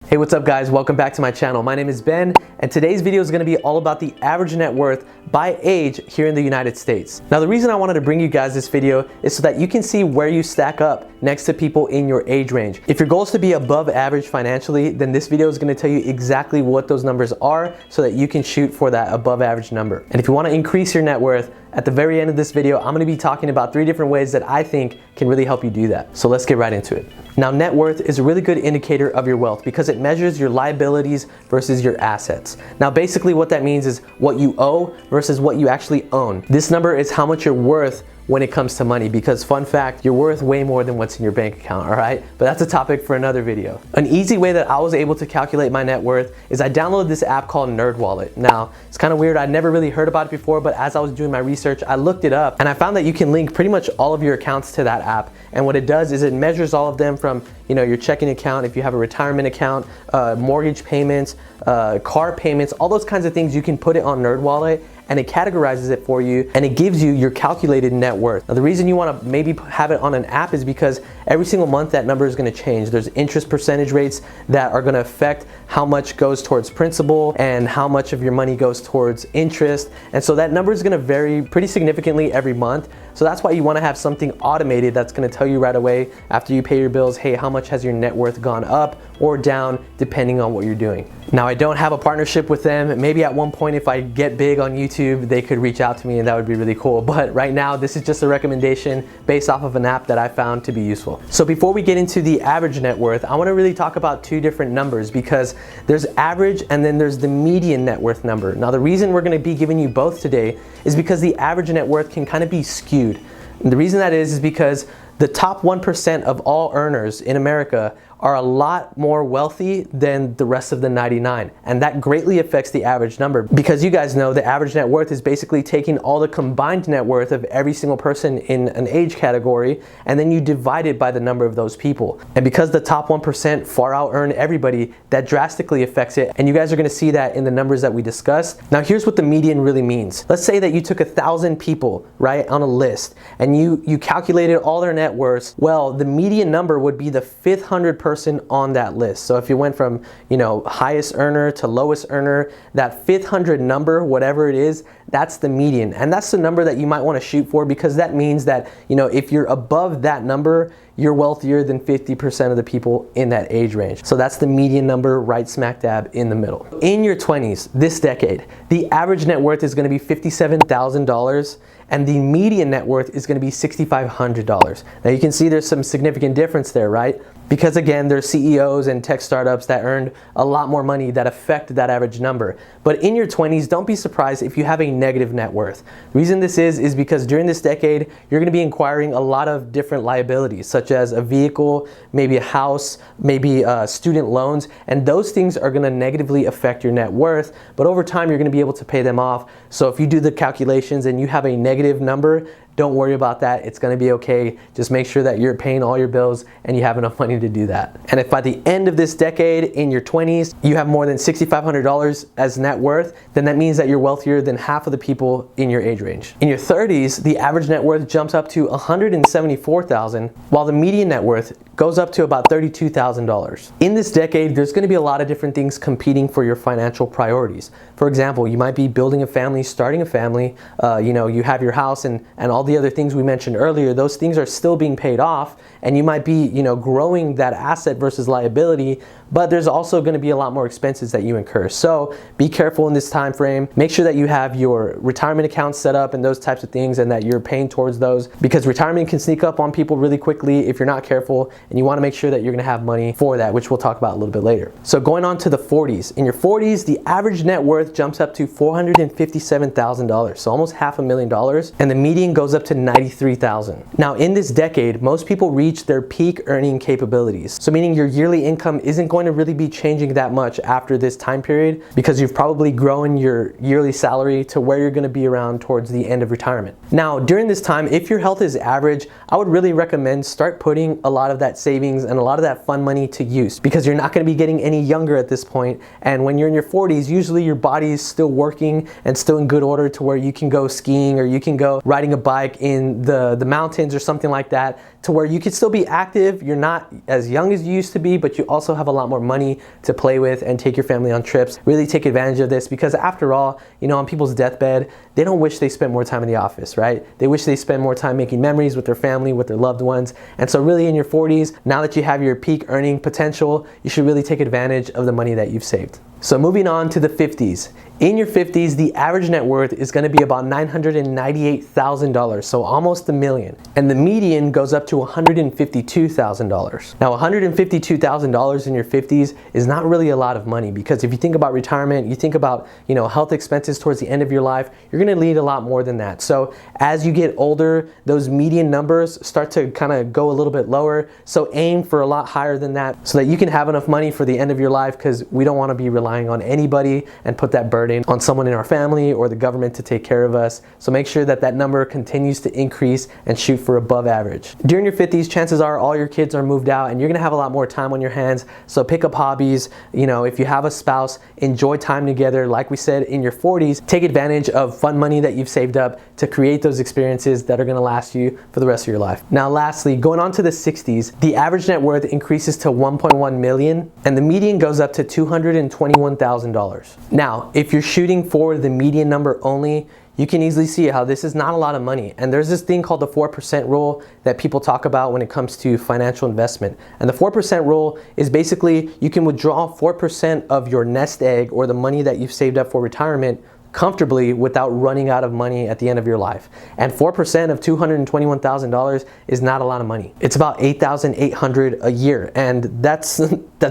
Hey, what's up guys? Welcome back to my channel. My name is Ben, and today's video is going to be all about the average net worth by age here in the United States. Now, the reason I wanted to bring you guys this video is so that you can see where you stack up next to people in your age range. If your goal is to be above average financially, then this video is going to tell you exactly what those numbers are so that you can shoot for that above average number. And if you want to increase your net worth, at the very end of this video, I'm going to be talking about 3 different ways that I think can really help you do that. So let's get right into it. Now, net worth is a really good indicator of your wealth because it measures your liabilities versus your assets. Now, basically what that means is what you owe versus what you actually own. This number is how much you're worth when it comes to money, because fun fact, you're worth way more than what's in your bank account, all right? But that's a topic for another video. An easy way that I was able to calculate my net worth is I downloaded this app called NerdWallet. Now, it's kind of weird, I'd never really heard about it before, but as I was doing my research, I looked it up and I found that you can link pretty much all of your accounts to that app. And what it does is it measures all of them from, your checking account, if you have a retirement account, mortgage payments, car payments, all those kinds of things. You can put it on NerdWallet and it categorizes it for you and it gives you your calculated net worth. Now, the reason you want to maybe have it on an app is because every single month that number is going to change. There's interest percentage rates that are going to affect how much goes towards principal and how much of your money goes towards interest. And so that number is going to vary pretty significantly every month. So that's why you want to have something automated that's going to tell you right away after you pay your bills, hey, how much has your net worth gone up or down depending on what you're doing. Now, I don't have a partnership with them. Maybe at one point if I get big on YouTube, they could reach out to me and that would be really cool. But right now, this is just a recommendation based off of an app that I found to be useful. So before we get into the average net worth, I want to really talk about 2 different numbers because there's average and then there's the median net worth number. Now, the reason we're going to be giving you both today is because the average net worth can kind of be skewed. And the reason that is because the top 1% of all earners in America are a lot more wealthy than the rest of the 99. And that greatly affects the average number because you guys know the average net worth is basically taking all the combined net worth of every single person in an age category and then you divide it by the number of those people. And because the top 1% far out earn everybody, that drastically affects it. And you guys are gonna see that in the numbers that we discussed. Now, here's what the median really means. Let's say that you took 1,000 people, right, on a list and you calculated all their net worth. Well, the median number would be the 500th person on that list. So if you went from, highest earner to lowest earner, that 500 number, whatever it is, that's the median. And that's the number that you might want to shoot for because that means that, if you're above that number, you're wealthier than 50% of the people in that age range. So that's the median number right smack dab in the middle. In your 20s, this decade, the average net worth is going to be $57,000 and the median net worth is going to be $6,500. Now you can see there's some significant difference there, right? Because again, there's CEOs and tech startups that earned a lot more money that affect that average number. But in your 20s, don't be surprised if you have a negative net worth. The reason this is because during this decade, you're going to be acquiring a lot of different liabilities, such as a vehicle, maybe a house, maybe student loans, and those things are going to negatively affect your net worth. But over time, you're going to be able to pay them off. So if you do the calculations and you have a negative number, don't worry about that. It's going to be okay. Just make sure that you're paying all your bills and you have enough money to do that. And if by the end of this decade in your 20s, you have more than $6,500 as net worth, then that means that you're wealthier than half of the people in your age range. In your 30s, the average net worth jumps up to $174,000, while the median net worth goes up to about $32,000. In this decade, there's going to be a lot of different things competing for your financial priorities. For example, you might be building a family, starting a family, you have your house and all the other things we mentioned earlier. Those things are still being paid off and you might be, growing that asset versus liability, but there's also going to be a lot more expenses that you incur. So be careful in this time frame. Make sure that you have your retirement accounts set up and those types of things and that you're paying towards those because retirement can sneak up on people really quickly if you're not careful, and you want to make sure that you're going to have money for that, which we'll talk about a little bit later. So going on to the 40s. In your 40s, the average net worth jumps up to $457,000, so almost $500,000, and the median goes up to $93,000. Now in this decade, most people reach their peak earning capabilities. So meaning your yearly income isn't going to really be changing that much after this time period because you've probably grown your yearly salary to where you're going to be around towards the end of retirement. Now during this time, if your health is average, I would really recommend start putting a lot of that savings and a lot of that fun money to use because you're not going to be getting any younger at this point. And when you're in your 40s, usually your body is still working and still in good order to where you can go skiing or you can go riding a bike in the mountains or something like that. to where you could still be active. You're not as young as you used to be, but you also have a lot more money to play with and take your family on trips. Really take advantage of this, because after all, on people's deathbed, they don't wish they spent more time in the office, right? They wish they spend more time making memories with their family, with their loved ones. And so really in your 40s, now that you have your peak earning potential, you should really take advantage of the money that you've saved. So moving on to the 50s. In your 50s, the average net worth is going to be about $998,000, so almost $1 million. And the median goes up to $152,000. Now, $152,000 in your 50s is not really a lot of money, because if you think about retirement, you think about, health expenses towards the end of your life, you're going to need a lot more than that. So as you get older, those median numbers start to kind of go a little bit lower. So aim for a lot higher than that, so that you can have enough money for the end of your life, because we don't want to be relying on anybody and put that burden on someone in our family or the government to take care of us. So make sure that that number continues to increase and shoot for above average. During your 50s, chances are all your kids are moved out and you're gonna have a lot more time on your hands. So pick up hobbies. If you have a spouse, enjoy time together. Like we said, in your 40s, take advantage of fun money that you've saved up to create those experiences that are gonna last you for the rest of your life. Now lastly, going on to the 60s, the average net worth increases to $1.1 million and the median goes up to $221,000. Now, if you're shooting for the median number only, you can easily see how this is not a lot of money. And there's this thing called the 4% rule that people talk about when it comes to financial investment. And the 4% rule is basically you can withdraw 4% of your nest egg, or the money that you've saved up for retirement, comfortably without running out of money at the end of your life. And 4% of $221,000 is not a lot of money. It's about $8,800 a year, and that's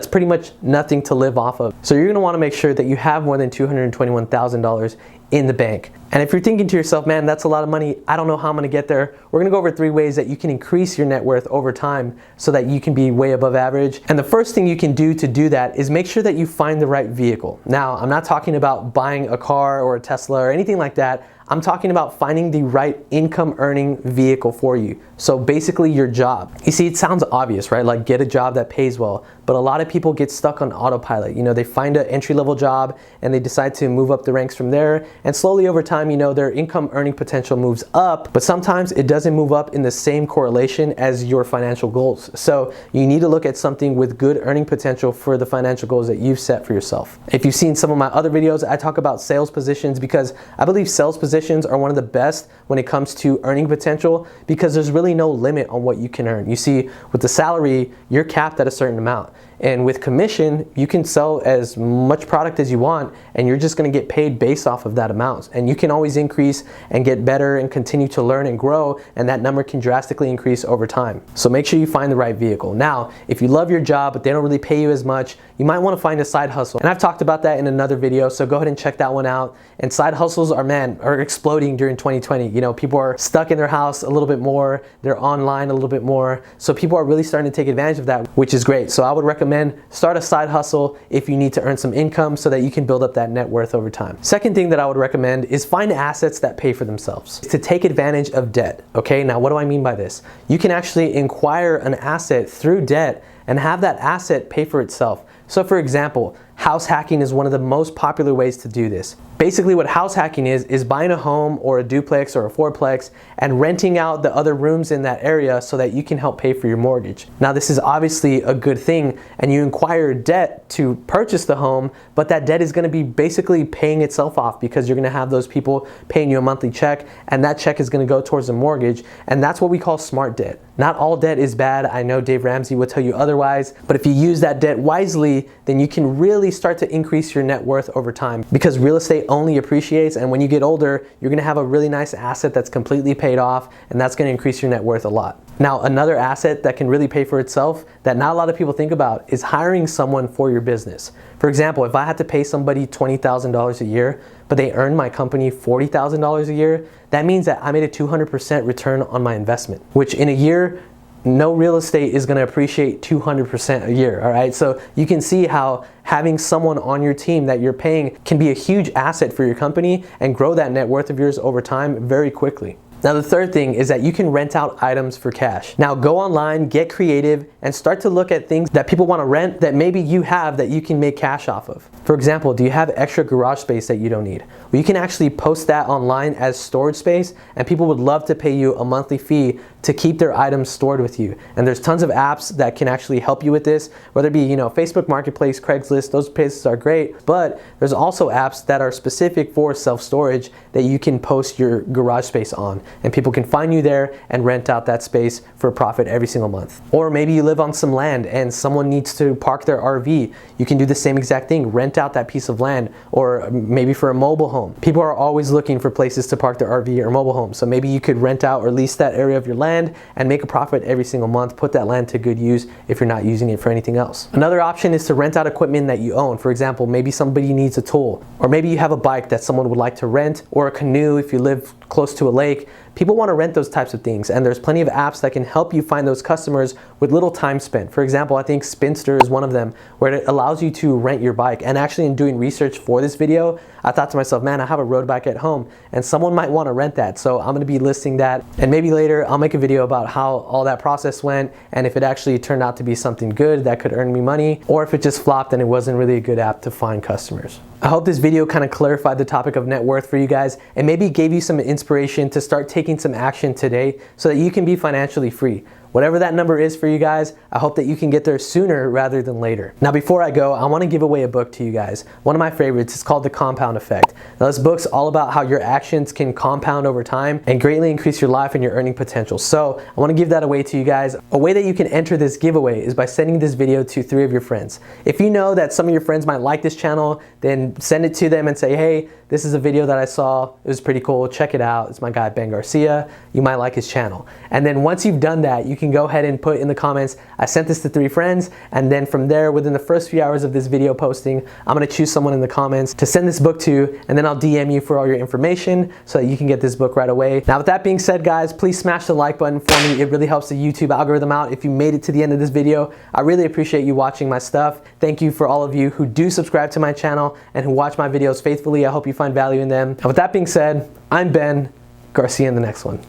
pretty much nothing to live off of. So you're gonna wanna make sure that you have more than $221,000 in the bank. And if you're thinking to yourself, man, that's a lot of money, I don't know how I'm gonna get there, we're gonna go over 3 ways that you can increase your net worth over time so that you can be way above average. And the first thing you can do to do that is make sure that you find the right vehicle. Now, I'm not talking about buying a car or a Tesla or anything like that. I'm talking about finding the right income earning vehicle for you. So basically your job. You see, it sounds obvious, right? Like get a job that pays well, but a lot of people get stuck on autopilot. They find an entry-level job and they decide to move up the ranks from there. And slowly over time, their income earning potential moves up, but sometimes it doesn't move up in the same correlation as your financial goals. So you need to look at something with good earning potential for the financial goals that you've set for yourself. If you've seen some of my other videos, I talk about sales positions, because I believe sales positions are one of the best when it comes to earning potential, because there's really no limit on what you can earn. You see, with the salary, you're capped at a certain amount. And with commission, you can sell as much product as you want, and you're just gonna get paid based off of that amount. And you can always increase and get better and continue to learn and grow, and that number can drastically increase over time. So make sure you find the right vehicle. Now, if you love your job, but they don't really pay you as much, you might wanna find a side hustle. And I've talked about that in another video, so go ahead and check that one out. And side hustles are exploding during 2020. People are stuck in their house a little bit more, they're online a little bit more. So people are really starting to take advantage of that, which is great. So I would recommend start a side hustle if you need to earn some income so that you can build up that net worth over time. Second thing that I would recommend is find assets that pay for themselves. To take advantage of debt, okay? Now, what do I mean by this? You can actually acquire an asset through debt and have that asset pay for itself. So for example, house hacking is one of the most popular ways to do this. Basically what house hacking is buying a home or a duplex or a fourplex and renting out the other rooms in that area so that you can help pay for your mortgage. Now this is obviously a good thing, and you acquire debt to purchase the home, but that debt is gonna be basically paying itself off, because you're gonna have those people paying you a monthly check, and that check is gonna go towards the mortgage, and that's what we call smart debt. Not all debt is bad. I know Dave Ramsey would tell you otherwise, but if you use that debt wisely, then you can really start to increase your net worth over time, because real estate only appreciates, and when you get older, you're gonna have a really nice asset that's completely paid off, and that's gonna increase your net worth a lot. Now, another asset that can really pay for itself that not a lot of people think about is hiring someone for your business. For example, if I had to pay somebody $20,000 a year, but they earn my company $40,000 a year, that means that I made a 200% return on my investment, which in a year, no real estate is gonna appreciate 200% a year, all right? So you can see how having someone on your team that you're paying can be a huge asset for your company and grow that net worth of yours over time very quickly. Now the third thing is that you can rent out items for cash. Now go online, get creative, and start to look at things that people want to rent that maybe you have that you can make cash off of. For example, do you have extra garage space that you don't need? Well, you can actually post that online as storage space, and people would love to pay you a monthly fee to keep their items stored with you. And there's tons of apps that can actually help you with this, whether it be, Facebook Marketplace, Craigslist, those places are great, but there's also apps that are specific for self-storage that you can post your garage space on, and people can find you there and rent out that space for a profit every single month. Or maybe you live on some land and someone needs to park their RV. You can do the same exact thing, rent out that piece of land, or maybe for a mobile home. People are always looking for places to park their RV or mobile home, so maybe you could rent out or lease that area of your land and make a profit every single month, put that land to good use if you're not using it for anything else. Another option is to rent out equipment that you own. For example, maybe somebody needs a tool, or maybe you have a bike that someone would like to rent, or a canoe if you live close to a lake. People want to rent those types of things, and there's plenty of apps that can help you find those customers with little time spent. For example, I think Spinster is one of them, where it allows you to rent your bike. And actually, in doing research for this video, I thought to myself, man, I have a road bike at home and someone might want to rent that. So I'm going to be listing that, and maybe later I'll make a video about how all that process went and if it actually turned out to be something good that could earn me money, or if it just flopped and it wasn't really a good app to find customers. I hope this video kind of clarified the topic of net worth for you guys and maybe gave you some inspiration to start taking some action today so that you can be financially free. Whatever that number is for you guys, I hope that you can get there sooner rather than later. Now before I go, I want to give away a book to you guys. One of my favorites is called The Compound Effect. Now this book's all about how your actions can compound over time and greatly increase your life and your earning potential. So I want to give that away to you guys. A way that you can enter this giveaway is by sending this video to 3 of your friends. If you know that some of your friends might like this channel, then send it to them and say, hey, this is a video that I saw, it was pretty cool, check it out, it's my guy Ben Garcia, you might like his channel. And then once you've done that, you can go ahead and put in the comments, I sent this to 3 friends, and then from there, within the first few hours of this video posting, I'm gonna choose someone in the comments to send this book to, and then I'll DM you for all your information so that you can get this book right away. Now with that being said, guys, please smash the like button for me. It really helps the YouTube algorithm out if you made it to the end of this video. I really appreciate you watching my stuff. Thank you for all of you who do subscribe to my channel and who watch my videos faithfully. I hope you find value in them. And with that being said, I'm Ben Garcia in the next one.